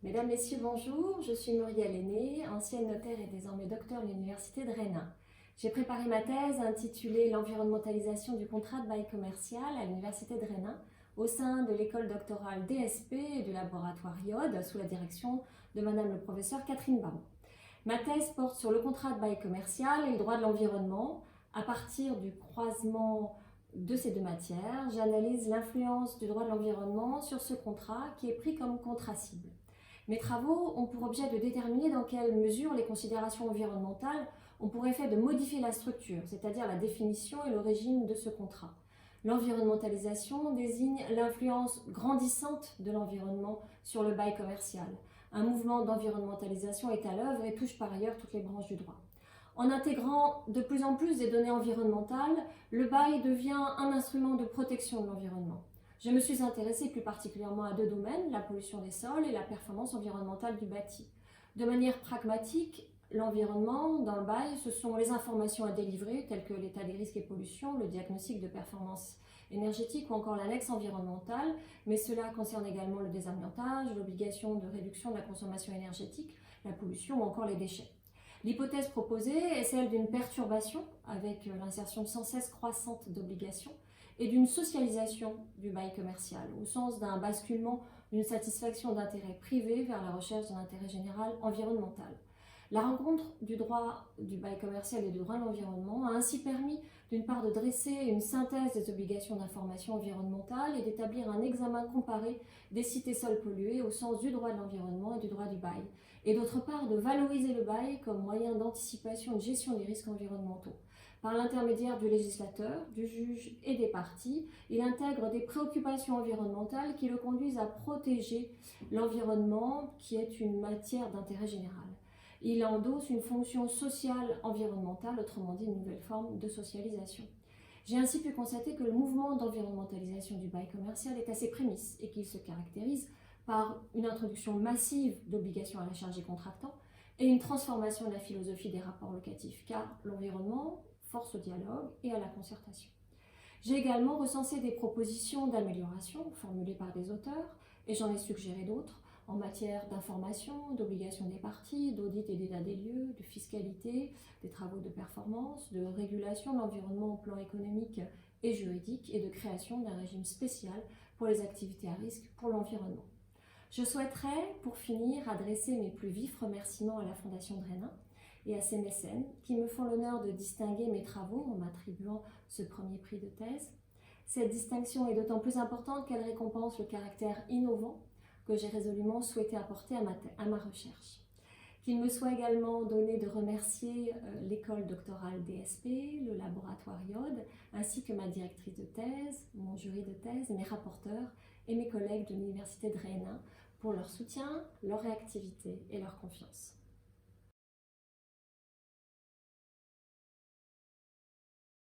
Mesdames, Messieurs, bonjour. Je suis Muriel Aîné, ancienne notaire et désormais docteur de l'Université de Rennes. J'ai préparé ma thèse intitulée L'environnementalisation du contrat de bail commercial à l'Université de Rennes au sein de l'école doctorale DSP et du laboratoire IOD sous la direction de Madame le professeur Catherine Baron. Ma thèse porte sur le contrat de bail commercial et le droit de l'environnement. À partir du croisement de ces deux matières, j'analyse l'influence du droit de l'environnement sur ce contrat qui est pris comme contrat cible. Mes travaux ont pour objet de déterminer dans quelle mesure les considérations environnementales ont pour effet de modifier la structure, c'est-à-dire la définition et le régime de ce contrat. L'environnementalisation désigne l'influence grandissante de l'environnement sur le bail commercial. Un mouvement d'environnementalisation est à l'œuvre et touche par ailleurs toutes les branches du droit. En intégrant de plus en plus des données environnementales, le bail devient un instrument de protection de l'environnement. Je me suis intéressée plus particulièrement à deux domaines, la pollution des sols et la performance environnementale du bâti. De manière pragmatique, l'environnement, dans le bail, ce sont les informations à délivrer, telles que l'état des risques et pollutions, le diagnostic de performance énergétique ou encore l'annexe environnementale, mais cela concerne également le désamiantage, l'obligation de réduction de la consommation énergétique, la pollution ou encore les déchets. L'hypothèse proposée est celle d'une perturbation avec l'insertion sans cesse croissante d'obligations et d'une socialisation du bail commercial, au sens d'un basculement d'une satisfaction d'intérêt privé vers la recherche d'un intérêt général environnemental. La rencontre du droit du bail commercial et du droit de l'environnement a ainsi permis d'une part de dresser une synthèse des obligations d'information environnementale et d'établir un examen comparé des sites et sols pollués au sens du droit de l'environnement et du droit du bail, et d'autre part de valoriser le bail comme moyen d'anticipation et de gestion des risques environnementaux. Par l'intermédiaire du législateur, du juge et des parties, il intègre des préoccupations environnementales qui le conduisent à protéger l'environnement qui est une matière d'intérêt général. Il endosse une fonction sociale environnementale, autrement dit une nouvelle forme de socialisation. J'ai ainsi pu constater que le mouvement d'environnementalisation du bail commercial est à ses prémices et qu'il se caractérise par une introduction massive d'obligations à la charge des contractants et une transformation de la philosophie des rapports locatifs, car l'environnement force au dialogue et à la concertation. J'ai également recensé des propositions d'amélioration formulées par des auteurs, et j'en ai suggéré d'autres, en matière d'information, d'obligation des parties, d'audit et d'état des lieux, de fiscalité, des travaux de performance, de régulation de l'environnement au plan économique et juridique et de création d'un régime spécial pour les activités à risque pour l'environnement. Je souhaiterais, pour finir, adresser mes plus vifs remerciements à la Fondation de Rennes et à ses mécènes qui me font l'honneur de distinguer mes travaux en m'attribuant ce premier prix de thèse. Cette distinction est d'autant plus importante qu'elle récompense le caractère innovant que j'ai résolument souhaité apporter à ma recherche. Qu'il me soit également donné de remercier l'école doctorale DSP, le laboratoire IOD, ainsi que ma directrice de thèse, mon jury de thèse, mes rapporteurs et mes collègues de l'Université de Rennes pour leur soutien, leur réactivité et leur confiance.